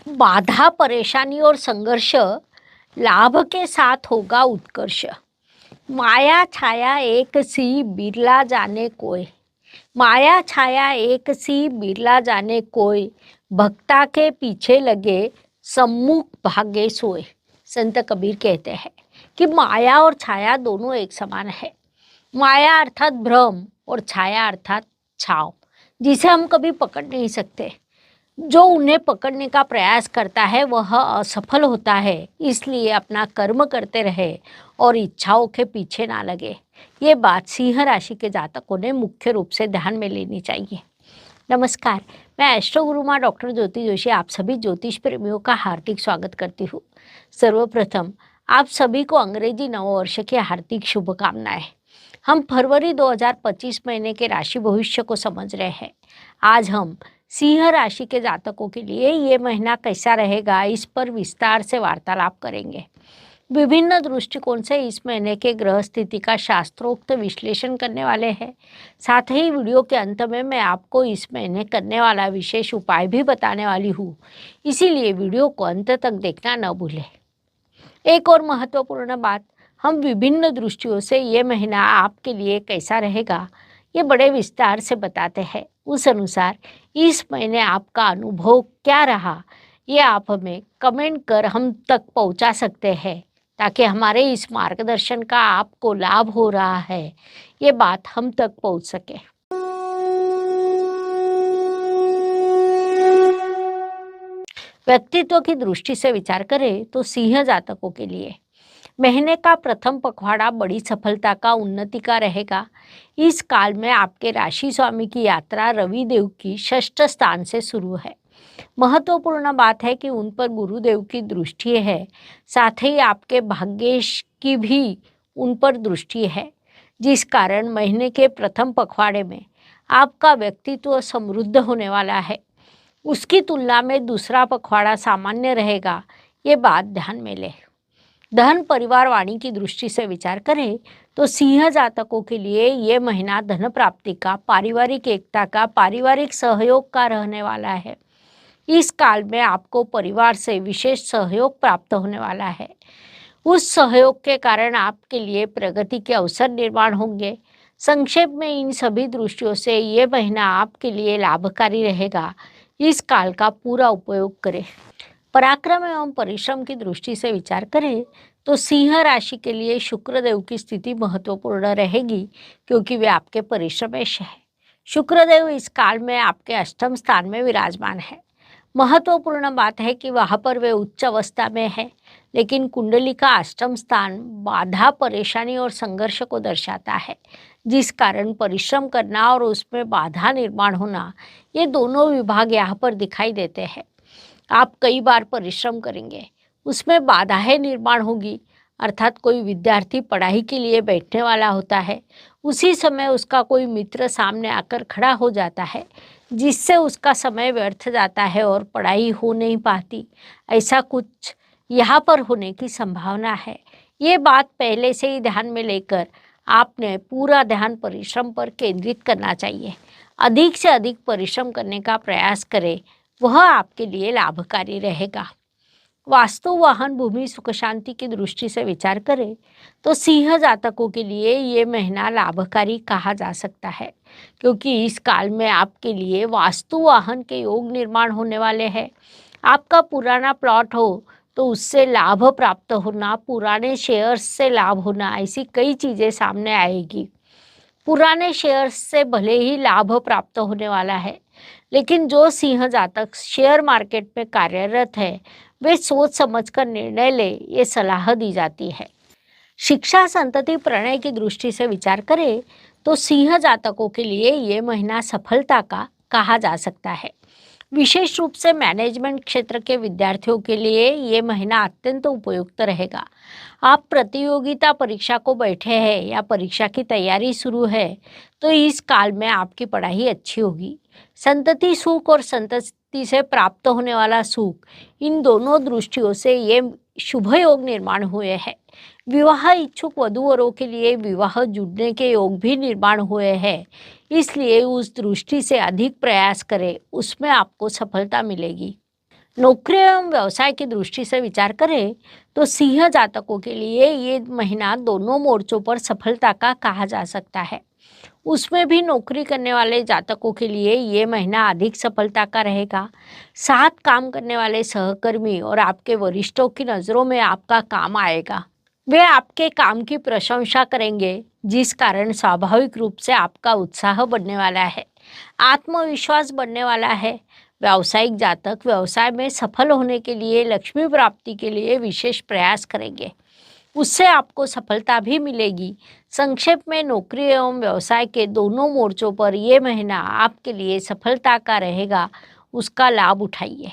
बाधा, परेशानी और संघर्ष, लाभ के साथ होगा उत्कर्ष। माया छाया एक सी बिरला जाने कोय। माया छाया एक सी बिरला जाने कोय। भक्ता के पीछे लगे, सम्मुख भागे सोए। संत कबीर कहते हैं कि माया और छाया दोनों एक समान है। माया अर्थात भ्रम और छाया अर्थात छाव, जिसे हम कभी पकड़ नहीं सकते। जो उन्हें पकड़ने का प्रयास करता है वह असफल होता है। इसलिए अपना कर्म करते रहे और इच्छाओं के पीछे ना लगे। ये बात सिंह राशि के जातकों ने मुख्य रूप से ध्यान में लेनी चाहिए। नमस्कार, मैं एस्ट्रो गुरु माँ डॉक्टर ज्योति जोशी आप सभी ज्योतिष प्रेमियों का हार्दिक स्वागत करती हूँ। सर्वप्रथम आप सभी को अंग्रेजी नववर्ष की हार्दिक शुभकामनाएं। हम फरवरी 2025 महीने के राशि भविष्य को समझ रहे हैं। आज हम सिंह राशि के जातकों के लिए ये महीना कैसा रहेगा, इस पर विस्तार से वार्तालाप करेंगे। विभिन्न दृष्टिकोण से इस महीने के ग्रह स्थिति का शास्त्रोक्त विश्लेषण करने वाले हैं। साथ ही वीडियो के अंत में मैं आपको इस महीने करने वाला विशेष उपाय भी बताने वाली हूँ। इसीलिए वीडियो को अंत तक देखना न भूलें। एक और महत्वपूर्ण बात, हम विभिन्न दृष्टियों से ये महीना आपके लिए कैसा रहेगा ये बड़े विस्तार से बताते हैं। उस अनुसार इस महीने आपका अनुभव क्या रहा ये आप हमें कमेंट कर हम तक पहुंचा सकते हैं, ताकि हमारे इस मार्गदर्शन का आपको लाभ हो रहा है ये बात हम तक पहुंच सके। व्यक्तित्व की दृष्टि से विचार करें तो सिंह जातकों के लिए महीने का प्रथम पखवाड़ा बड़ी सफलता का, उन्नति का रहेगा। इस काल में आपके राशि स्वामी की यात्रा रविदेव की षष्ठ स्थान से शुरू है। महत्वपूर्ण बात है कि उन पर गुरुदेव की दृष्टि है। साथ ही आपके भाग्येश की भी उन पर दृष्टि है, जिस कारण महीने के प्रथम पखवाड़े में आपका व्यक्तित्व समृद्ध होने वाला है। उसकी तुलना में दूसरा पखवाड़ा सामान्य रहेगा, ये बात ध्यान में लें। धन परिवार वाणी की दृष्टि से विचार करें तो सिंह जातकों के लिए ये महीना धन प्राप्ति का, पारिवारिक एकता का, पारिवारिक सहयोग का रहने वाला है। इस काल में आपको परिवार से विशेष सहयोग प्राप्त होने वाला है। उस सहयोग के कारण आपके लिए प्रगति के अवसर निर्माण होंगे। संक्षेप में इन सभी दृष्टियों से ये महीना आपके लिए लाभकारी रहेगा। इस काल का पूरा उपयोग करें। पराक्रम एवं परिश्रम की दृष्टि से विचार करें तो सिंह राशि के लिए शुक्रदेव की स्थिति महत्वपूर्ण रहेगी, क्योंकि वे आपके परिश्रमेश है। शुक्रदेव इस काल में आपके अष्टम स्थान में विराजमान है। महत्वपूर्ण बात है कि वहाँ पर वे उच्च अवस्था में है, लेकिन कुंडली का अष्टम स्थान बाधा, परेशानी और संघर्ष को दर्शाता है, जिस कारण परिश्रम करना और उसमें बाधा निर्माण होना, ये दोनों विभाग यहाँ पर दिखाई देते हैं। आप कई बार परिश्रम करेंगे, उसमें बाधाएं निर्माण होगी। अर्थात कोई विद्यार्थी पढ़ाई के लिए बैठने वाला होता है, उसी समय उसका कोई मित्र सामने आकर खड़ा हो जाता है, जिससे उसका समय व्यर्थ जाता है और पढ़ाई हो नहीं पाती। ऐसा कुछ यहाँ पर होने की संभावना है। ये बात पहले से ही ध्यान में लेकर आपने पूरा ध्यान परिश्रम पर केंद्रित करना चाहिए। अधिक से अधिक परिश्रम करने का प्रयास करें, वह आपके लिए लाभकारी रहेगा। वास्तु, वाहन, भूमि, सुख शांति की दृष्टि से विचार करें तो सिंह जातकों के लिए ये महीना लाभकारी कहा जा सकता है, क्योंकि इस काल में आपके लिए वास्तु वाहन के योग निर्माण होने वाले हैं। आपका पुराना प्लॉट हो तो उससे लाभ प्राप्त होना, पुराने शेयर्स से लाभ होना, ऐसी कई चीज़ें सामने आएगी। पुराने शेयर्स से भले ही लाभ प्राप्त होने वाला है, लेकिन जो सिंह जातक शेयर मार्केट में कार्यरत है वे सोच समझकर निर्णय ले, ये सलाह दी जाती है। शिक्षा, संतति, प्रणय की दृष्टि से विचार करें तो सिंह जातकों के लिए ये महीना सफलता का कहा जा सकता है। विशेष रूप से मैनेजमेंट क्षेत्र के विद्यार्थियों के लिए ये महीना अत्यंत उपयुक्त रहेगा। आप प्रतियोगिता परीक्षा को बैठे हैं या परीक्षा की तैयारी शुरू है तो इस काल में आपकी पढ़ाई अच्छी होगी। संतति सुख और संतति से प्राप्त होने वाला सुख, इन दोनों दृष्टियों से ये शुभ योग निर्माण हुए हैं। विवाह इच्छुक वधूवरों के लिए विवाह जुड़ने के योग भी निर्माण हुए हैं। इसलिए उस दृष्टि से अधिक प्रयास करें, उसमें आपको सफलता मिलेगी। नौकरी एवं व्यवसाय की दृष्टि से विचार करें तो सिंह जातकों के लिए ये महीना दोनों मोर्चों पर सफलता का कहा जा सकता है। उसमें भी नौकरी करने वाले जातकों के लिए ये महीना अधिक सफलता का रहेगा। साथ काम करने वाले सहकर्मी और आपके वरिष्ठों की नज़रों में आपका काम आएगा। वे आपके काम की प्रशंसा करेंगे, जिस कारण स्वाभाविक रूप से आपका उत्साह बढ़ने वाला है, आत्मविश्वास बढ़ने वाला है। व्यावसायिक जातक व्यवसाय में सफल होने के लिए, लक्ष्मी प्राप्ति के लिए विशेष प्रयास करेंगे। उससे आपको सफलता भी मिलेगी। संक्षेप में नौकरी एवं व्यवसाय के दोनों मोर्चों पर ये महीना आपके लिए सफलता का रहेगा, उसका लाभ उठाइए।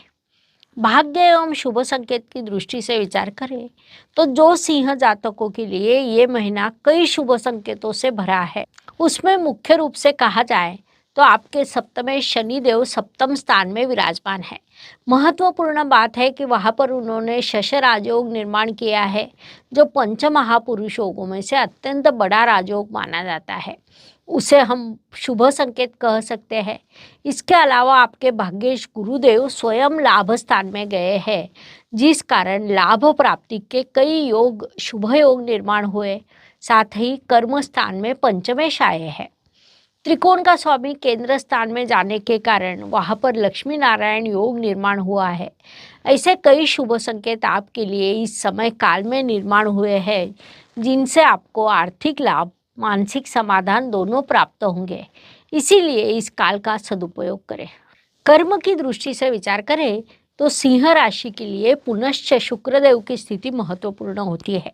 भाग्य एवं शुभ संकेत की दृष्टि से विचार करें तो जो सिंह जातकों के लिए ये महीना कई शुभ संकेतों से भरा है। उसमें मुख्य रूप से कहा जाए तो आपके सप्तमें शनिदेव सप्तम स्थान में विराजमान है। महत्वपूर्ण बात है कि वहाँ पर उन्होंने शश राजयोग निर्माण किया है, जो पंच महापुरुष योगों में से अत्यंत बड़ा राजयोग माना जाता है। उसे हम शुभ संकेत कह सकते हैं। इसके अलावा आपके भाग्येश गुरुदेव स्वयं लाभ स्थान में गए हैं, जिस कारण लाभ प्राप्ति के कई योग, शुभ योग निर्माण हुए। साथ ही कर्म स्थान में पंचमेश आए हैं। त्रिकोण का स्वामी केंद्र स्थान में जाने के कारण वहाँ पर लक्ष्मी नारायण योग निर्माण हुआ है। ऐसे कई शुभ संकेत आपके लिए इस समय काल में निर्माण हुए हैं, जिनसे आपको आर्थिक लाभ, मानसिक समाधान दोनों प्राप्त होंगे। इसीलिए इस काल का सदुपयोग करें। कर्म की दृष्टि से विचार करें तो सिंह राशि के लिए पुनश्च शुक्रदेव की स्थिति महत्वपूर्ण होती है,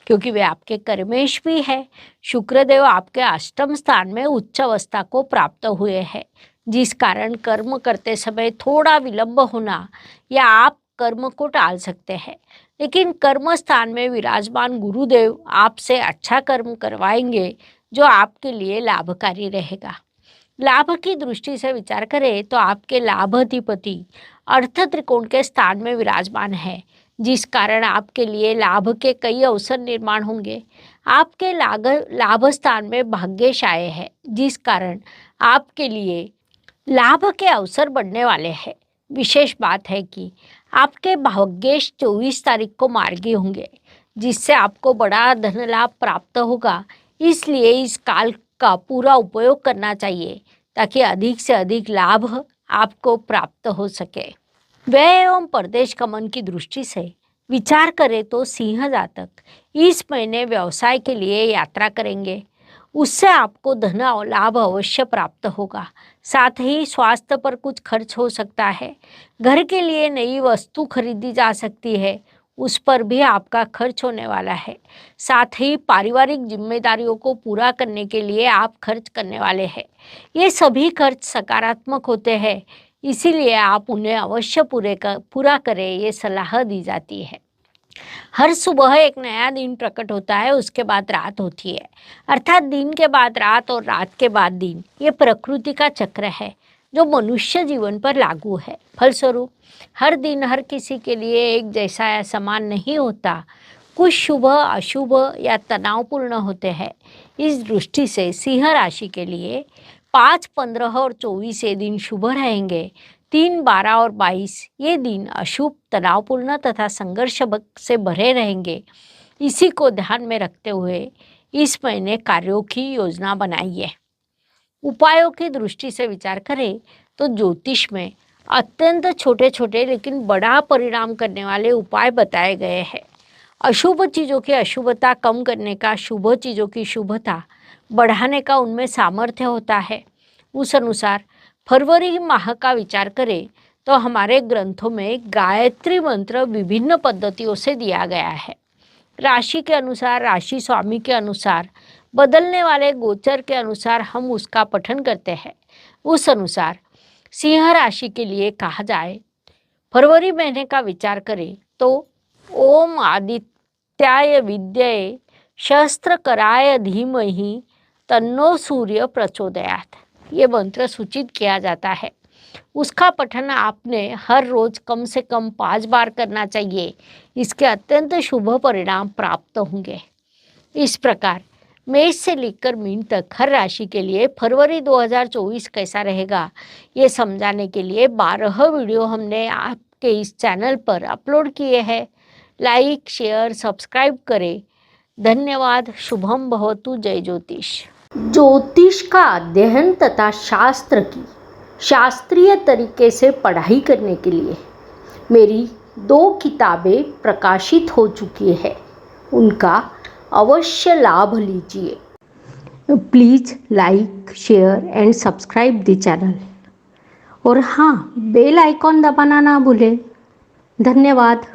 क्योंकि वे आपके कर्मेश भी है। शुक्रदेव आपके अष्टम स्थान में उच्च अवस्था को प्राप्त हुए हैं, जिस कारण कर्म करते समय थोड़ा विलंब होना या आप कर्म को टाल सकते हैं। लेकिन कर्म स्थान में विराजमान गुरुदेव आपसे अच्छा कर्म करवाएंगे, जो आपके लिए लाभकारी रहेगा। लाभ की दृष्टि से विचार करें तो आपके लाभाधिपति अर्थ त्रिकोण के स्थान में विराजमान है, जिस कारण आपके लिए लाभ के कई अवसर निर्माण होंगे। आपके लाभ स्थान में भाग्येश आए हैं, जिस कारण आपके लिए लाभ के अवसर बढ़ने वाले हैं। विशेष बात है कि आपके भाग्येश 24 तारीख को मार्गी होंगे, जिससे आपको बड़ा धन लाभ प्राप्त होगा। इसलिए इस काल का पूरा उपयोग करना चाहिए, ताकि अधिक से अधिक लाभ आपको प्राप्त हो सके। व्यय एवं परदेश गमन की दृष्टि से विचार करें तो सिंह जातक इस महीने व्यवसाय के लिए यात्रा करेंगे। उससे आपको धन और लाभ अवश्य प्राप्त होगा। साथ ही स्वास्थ्य पर कुछ खर्च हो सकता है। घर के लिए नई वस्तु खरीदी जा सकती है, उस पर भी आपका खर्च होने वाला है। साथ ही पारिवारिक जिम्मेदारियों को पूरा करने के लिए आप खर्च करने वाले हैं। ये सभी खर्च सकारात्मक होते हैं, इसीलिए आप उन्हें अवश्य पूरा करें, ये सलाह दी जाती है। हर सुबह एक नया दिन प्रकट होता है, उसके बाद रात होती है। अर्थात दिन के बाद रात और रात के बाद दिन, ये प्रकृति का चक्र है जो मनुष्य जीवन पर लागू है। फलस्वरूप हर दिन हर किसी के लिए एक जैसा या समान नहीं होता। कुछ शुभ, अशुभ या तनावपूर्ण होते हैं। इस दृष्टि से सिंह राशि के लिए 5, 15 और 24 ये दिन शुभ रहेंगे। 3, 12 और 22 ये दिन अशुभ, तनावपूर्ण तथा संघर्ष से भरे रहेंगे। इसी को ध्यान में रखते हुए इस महीने कार्यों की योजना बनाइए। उपायों की दृष्टि से विचार करें तो ज्योतिष में अत्यंत छोटे छोटे लेकिन बड़ा परिणाम करने वाले उपाय बताए गए हैं। अशुभ चीज़ों की अशुभता कम करने का, शुभ चीज़ों की शुभता बढ़ाने का उनमें सामर्थ्य होता है। उस अनुसार फरवरी माह का विचार करें तो हमारे ग्रंथों में गायत्री मंत्र विभिन्न पद्धतियों से दिया गया है। राशि के अनुसार, राशि स्वामी के अनुसार, बदलने वाले गोचर के अनुसार हम उसका पठन करते हैं। उस अनुसार सिंह राशि के लिए कहा जाए, फरवरी महीने का विचार करें तो ओम आदित्याय विद्याय शस्त्रकराय धीमहि तन्नो सूर्य प्रचोदयात्, ये मंत्र सूचित किया जाता है। उसका पठन आपने हर रोज कम से कम 5 बार करना चाहिए। इसके अत्यंत शुभ परिणाम प्राप्त होंगे। इस प्रकार मेष से लेकर मीन तक हर राशि के लिए फरवरी 2024 कैसा रहेगा, ये समझाने के लिए 12 वीडियो हमने के इस चैनल पर अपलोड किए हैं। लाइक, शेयर, सब्सक्राइब करें। धन्यवाद। शुभम भवतु। जय ज्योतिष। ज्योतिष का अध्ययन तथा शास्त्र की शास्त्रीय तरीके से पढ़ाई करने के लिए मेरी 2 किताबें प्रकाशित हो चुकी है, उनका अवश्य लाभ लीजिए। Please like, share and subscribe the channel. और हाँ, बेल आइकॉन दबाना ना भूलें। धन्यवाद।